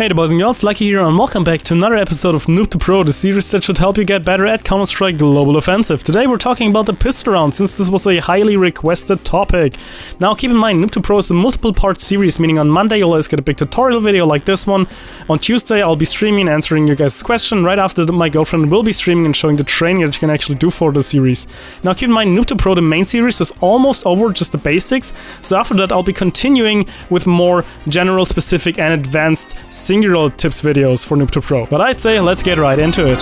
Hey the boys and girls, Lucky here and welcome back to another episode of Noob to Pro, the series that should help you get better at Counter-Strike Global Offensive. Today we're talking about the pistol round, since this was a highly requested topic. Now keep in mind, Noob to Pro is a multiple part series, meaning on Monday you'll always get a big tutorial video like this one. On Tuesday I'll be streaming and answering your guys' question. Right after my girlfriend will be streaming and showing the training that you can actually do for the series. Now keep in mind, Noob to Pro, the main series, is almost over, just the basics. So after that I'll be continuing with more general, specific and advanced singular tips videos for Noob to Pro. But I'd say let's get right into it.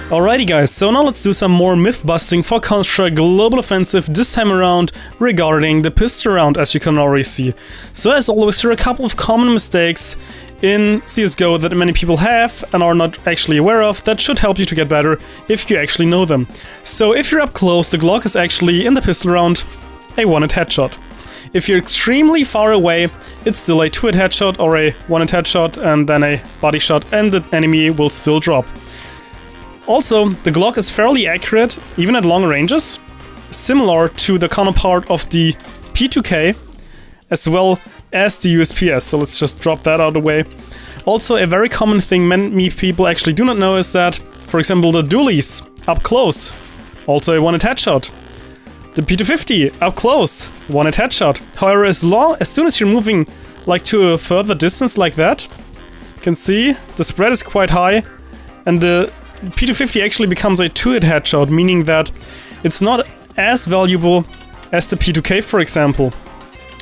Alrighty guys, so now let's do some more myth busting for Counter-Strike Global Offensive, this time around regarding the pistol round, as you can already see. So as always, there are a couple of common mistakes in CSGO that many people have and are not actually aware of that should help you to get better if you actually know them. So if you're up close, the Glock is actually, in the pistol round, a one-hit headshot. If you're extremely far away, it's still a two-hit headshot or a one-hit headshot and then a body shot, and the enemy will still drop. Also, the Glock is fairly accurate, even at long ranges, similar to the counterpart of the P2K, as well as the USPS, so let's just drop that out of the way. Also, a very common thing many people actually do not know is that, for example, the dualies, up close, also a one-hit headshot. The P250, up close, one-hit headshot. However, as soon as you're moving like to a further distance like that, you can see the spread is quite high, and the P250 actually becomes a two-hit headshot, meaning that it's not as valuable as the P2K, for example.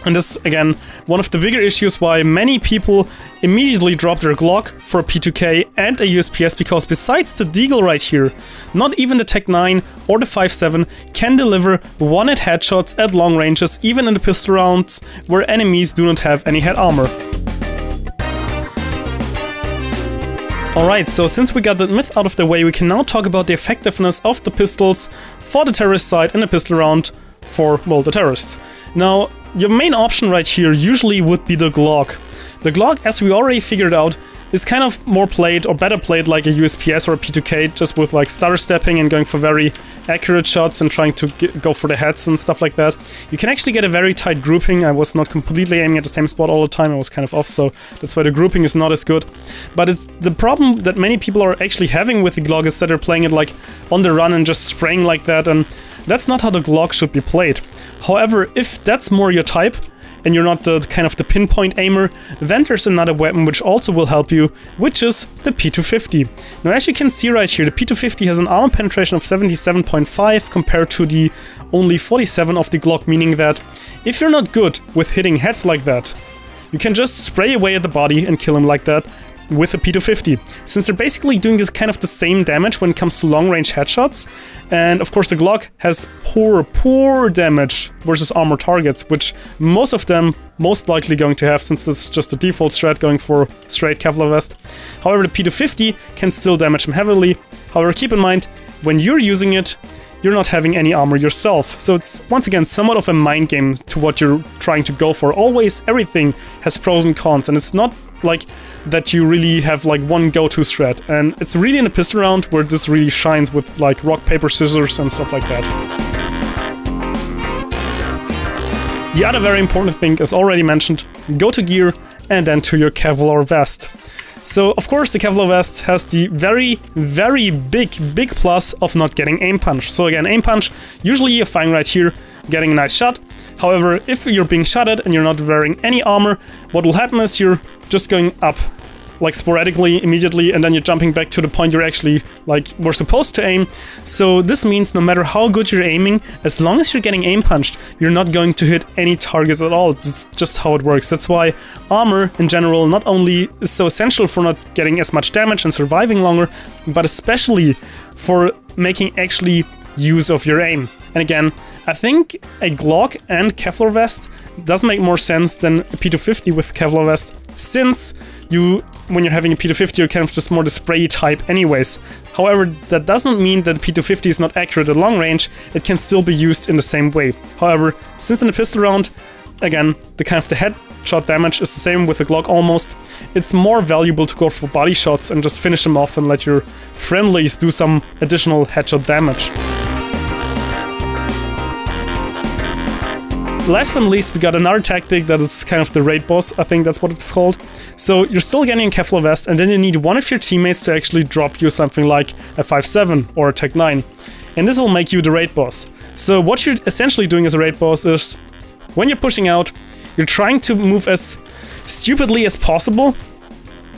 And this, again, one of the bigger issues why many people immediately drop their Glock for a P2K and a USPS, because besides the deagle right here, not even the Tech 9 or the 5.7 can deliver one-hit headshots at long ranges, even in the pistol rounds where enemies do not have any head armor. Alright, so since we got that myth out of the way, we can now talk about the effectiveness of the pistols for the terrorist side in the pistol round for, well, the terrorists. Now, your main option right here usually would be the Glock. The Glock, as we already figured out, is kind of more played or better played like a USPS or a P2K, just with like stutter stepping and going for very accurate shots and trying to go for the heads and stuff like that. You can actually get a very tight grouping. I was not completely aiming at the same spot all the time, I was kind of off, so that's why the grouping is not as good. But it's the problem that many people are actually having with the Glock is that they're playing it like on the run and just spraying like that, and that's not how the Glock should be played. However, if that's more your type, and you're not the kind of the pinpoint aimer, then there's another weapon which also will help you, which is the P250. Now, as you can see right here, the P250 has an armor penetration of 77.5 compared to the only 47 of the Glock, meaning that if you're not good with hitting heads like that, you can just spray away at the body and kill him like that with a P250, since they're basically doing this kind of the same damage when it comes to long-range headshots. And of course the Glock has poor damage versus armor targets, which most of them most likely going to have, since it's just a default strat going for straight Kevlar vest. However, the P250 can still damage them heavily. However, keep in mind, when you're using it, you're not having any armor yourself. So it's, once again, somewhat of a mind game to what you're trying to go for. Always, everything has pros and cons, and it's not like that you really have like one go-to strat. And it's really in a pistol round where this really shines with like rock, paper, scissors and stuff like that. The other very important thing, as already mentioned, go to gear and then to your Kevlar vest. So, of course, the Kevlar vest has the very big plus of not getting aim punch. So again, aim punch, usually you're fine right here, getting a nice shot. However, if you're being shot at and you're not wearing any armor, what will happen is you're just going up, like sporadically, immediately, and then you're jumping back to the point you're actually, like, were supposed to aim. So this means no matter how good you're aiming, as long as you're getting aim punched, you're not going to hit any targets at all. It's just how it works. That's why armor, in general, not only is so essential for not getting as much damage and surviving longer, but especially for making actually use of your aim. And again, I think a Glock and Kevlar vest does make more sense than a P250 with Kevlar vest, since when you're having a P250, you're kind of just more the spray type anyways. However, that doesn't mean that the P250 is not accurate at long range. It can still be used in the same way. However, since in the pistol round, again, the kind of the headshot damage is the same with the Glock almost, it's more valuable to go for body shots and just finish them off and let your friendlies do some additional headshot damage. last but not least, we got another tactic that is kind of the raid boss, I think that's what it's called. So you're still getting a Kevlar vest, and then you need one of your teammates to actually drop you something like a 5.7 or a Tech 9. And this will make you the raid boss. So what you're essentially doing as a raid boss is, when you're pushing out, you're trying to move as stupidly as possible.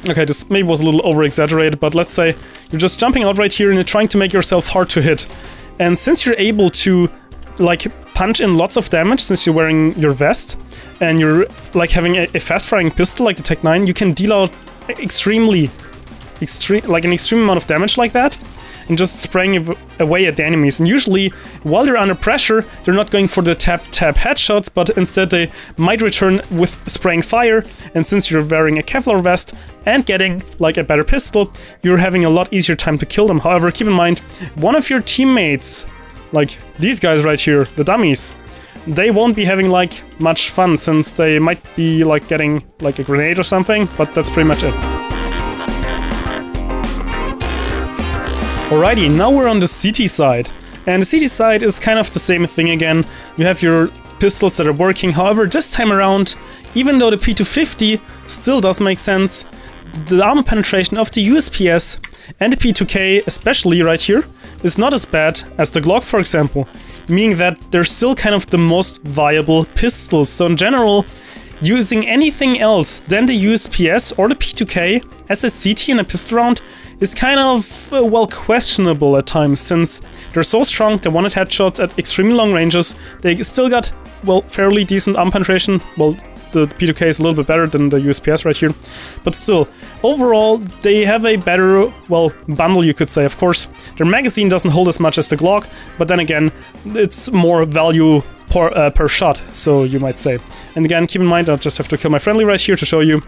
Okay, this maybe was a little over-exaggerated, but let's say you're just jumping out right here and you're trying to make yourself hard to hit. And since you're able to, like, punch in lots of damage since you're wearing your vest, and you're, like, having a fast-firing pistol like the Tech 9, you can deal out an extreme amount of damage like that, and just spraying away at the enemies. And usually, while they're under pressure, they're not going for the tap-tap headshots, but instead they might return with spraying fire. And since you're wearing a Kevlar vest and getting like a better pistol, you're having a lot easier time to kill them. However, keep in mind, one of your teammates, like these guys right here, the dummies, they won't be having like much fun since they might be like getting like a grenade or something, but that's pretty much it. Alrighty, now we're on the CT side, and the CT side is kind of the same thing again. You have your pistols that are working, however this time around, even though the P250 still does make sense, the armor penetration of the USPS and the P2K, especially right here, is not as bad as the Glock, for example, meaning that they're still kind of the most viable pistols. So in general, using anything else than the USPS or the P2K as a CT in a pistol round is kind of, well, questionable at times, since they're so strong, they one-hit headshots at extremely long ranges, they still got, well, fairly decent arm penetration. Well, the P2K is a little bit better than the USPS right here, but still, overall, they have a better, well, bundle, you could say. Of course, their magazine doesn't hold as much as the Glock, but then again, it's more value per shot, so you might say. And again, keep in mind, I'll just have to kill my friendly right here to show you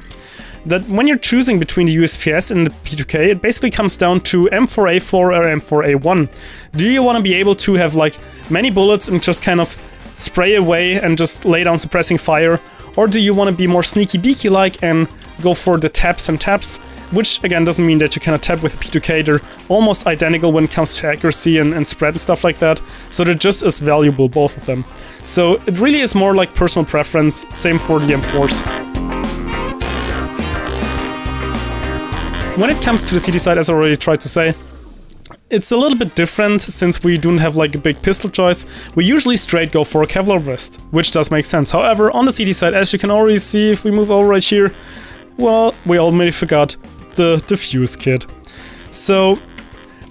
that when you're choosing between the USPS and the P2K, it basically comes down to M4A4 or M4A1. Do you want to be able to have like many bullets and just kind of spray away and just lay down suppressing fire? Or do you want to be more sneaky beaky like and go for the taps and taps? Which again doesn't mean that you cannot tap with the P2K, they're almost identical when it comes to accuracy and spread and stuff like that. So they're just as valuable, both of them. So it really is more like personal preference, same for the M4s. When it comes to the CT side, as I already tried to say, it's a little bit different since we don't have like a big pistol choice. We usually straight go for a Kevlar vest, which does make sense. However, on the CT side, as you can already see, if we move over right here, well, we already forgot the Defuse Kit. So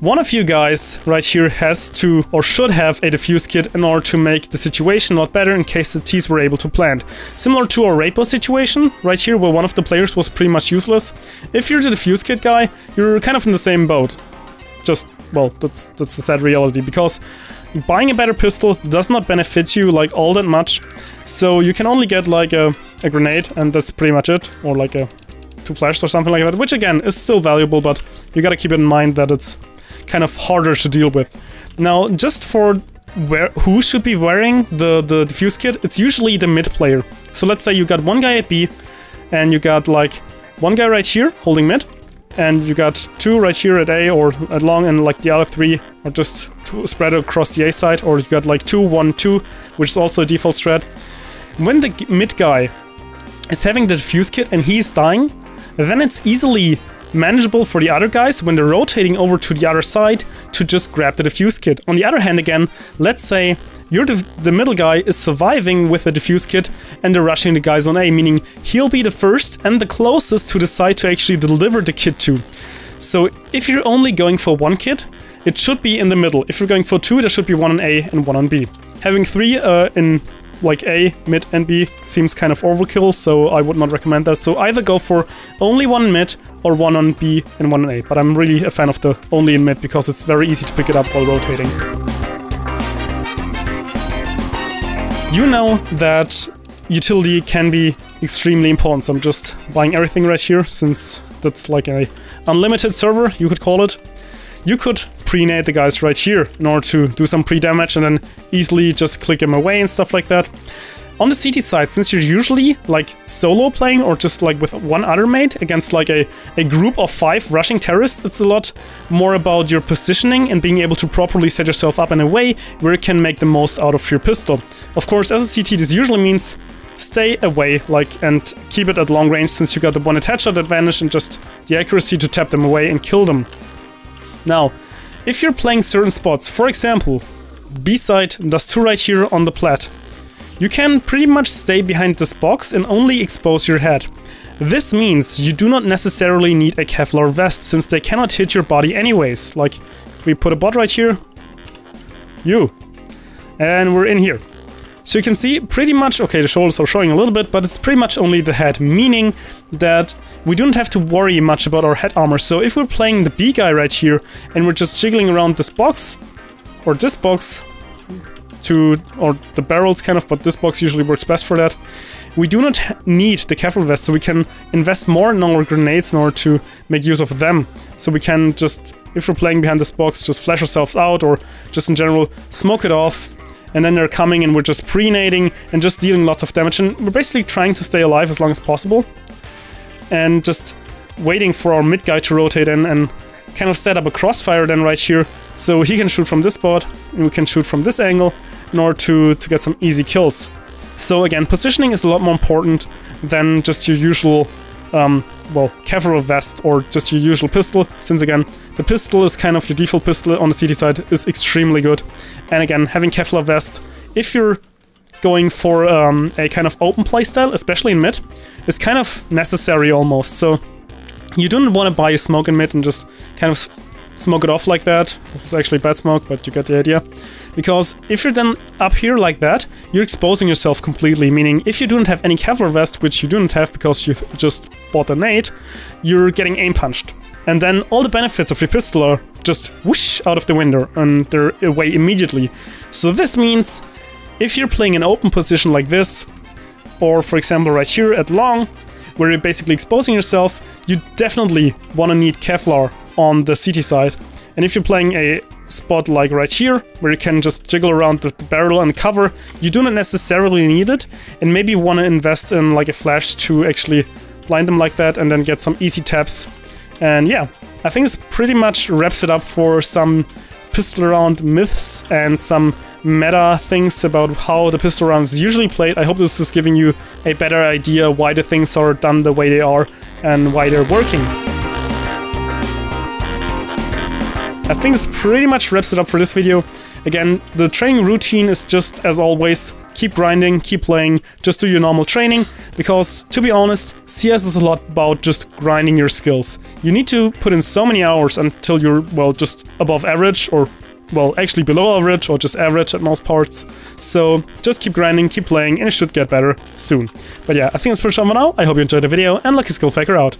one of you guys right here has to, or should have, a Defuse Kit in order to make the situation a lot better in case the Ts were able to plant. Similar to our raid boss situation, right here where one of the players was pretty much useless. If you're the Defuse Kit guy, you're kind of in the same boat. Just, well, that's the sad reality, because buying a better pistol does not benefit you like all that much. So you can only get like a grenade, and that's pretty much it, or like a 2 flashes or something like that, which again is still valuable, but you gotta keep in mind that it's kind of harder to deal with. Now, just for who should be wearing the Defuse Kit, it's usually the mid player. So let's say you got one guy at B, and you got like one guy right here holding mid, and you got 2 right here at A or at long, and like the other 3 are just spread across the A side, or you got like 2, 1, 2, which is also a default strat. When the mid guy is having the Defuse Kit and he's dying, then it's easily manageable for the other guys when they're rotating over to the other side to just grab the Defuse Kit. On the other hand, again, let's say you're the middle guy is surviving with the Defuse Kit and they're rushing the guys on A, meaning he'll be the first and the closest to the side to actually deliver the kit to. So if you're only going for 1 kit, it should be in the middle. If you're going for 2, there should be 1 on A and 1 on B. Having 3 in like A, mid and B seems kind of overkill, so I would not recommend that. So either go for only 1 mid or 1 on B and 1 on A. But I'm really a fan of the only in mid because it's very easy to pick it up while rotating. You know that utility can be extremely important, so I'm just buying everything right here since that's like a unlimited server, you could call it. You could pre-nade the guys right here in order to do some pre-damage and then easily just click them away and stuff like that. On the CT side, since you're usually like solo playing or just like with one other mate against like a group of 5 rushing terrorists, it's a lot more about your positioning and being able to properly set yourself up in a way where you can make the most out of your pistol. Of course, as a CT, this usually means stay away, like, and keep it at long range, since you got the one attach shot advantage and just the accuracy to tap them away and kill them. Now, if you're playing certain spots, for example, B-side does 2 right here on the plat, you can pretty much stay behind this box and only expose your head. This means you do not necessarily need a Kevlar vest, since they cannot hit your body anyways. Like, if we put a bot right here, and we're in here. So you can see pretty much, okay, the shoulders are showing a little bit, but it's pretty much only the head, meaning that we don't have to worry much about our head armor. So if we're playing the B guy right here, and we're just jiggling around this box, or this box, or the barrels kind of, but this box usually works best for that. We do not need the Kevlar vest, so we can invest more in our grenades in order to make use of them. So we can just, if we're playing behind this box, just flash ourselves out, or just in general smoke it off, and then they're coming and we're just pre-nading and just dealing lots of damage. And we're basically trying to stay alive as long as possible, and just waiting for our mid guy to rotate in and kind of set up a crossfire then right here, so he can shoot from this spot and we can shoot from this angle in order to get some easy kills. So again, positioning is a lot more important than just your usual, well, Kevlar vest or just your usual pistol, since again, the pistol is kind of your default pistol on the CT side, is extremely good. And again, having Kevlar vest, if you're going for a kind of open playstyle, especially in mid, is kind of necessary almost. So you don't want to buy a smoke in mid and just kind of smoke it off like that. It's actually bad smoke, but you get the idea. Because if you're then up here like that, you're exposing yourself completely, meaning if you don't have any Kevlar vest, which you don't have because you just bought a nade, you're getting aim punched. And then all the benefits of your pistol are just whoosh out of the window, and they're away immediately. So this means if you're playing an open position like this, or for example right here at long, where you're basically exposing yourself, you definitely want to need Kevlar on the CT side. And if you're playing a spot like right here, where you can just jiggle around the barrel and cover, you do not necessarily need it, and maybe want to invest in like a flash to actually blind them like that and then get some easy taps. And yeah, I think this pretty much wraps it up for some pistol round myths and some meta things about how the pistol round is usually played. I hope this is giving you a better idea why the things are done the way they are and why they're working. I think this pretty much wraps it up for this video. Again, the training routine is just as always, keep grinding, keep playing, just do your normal training, because to be honest, CS is a lot about just grinding your skills. You need to put in so many hours until you're, well, just above average, or well, actually below average, or just average at most parts. So just keep grinding, keep playing, and it should get better soon. But yeah, I think that's pretty much all for now. I hope you enjoyed the video, and luckySkillFaker out.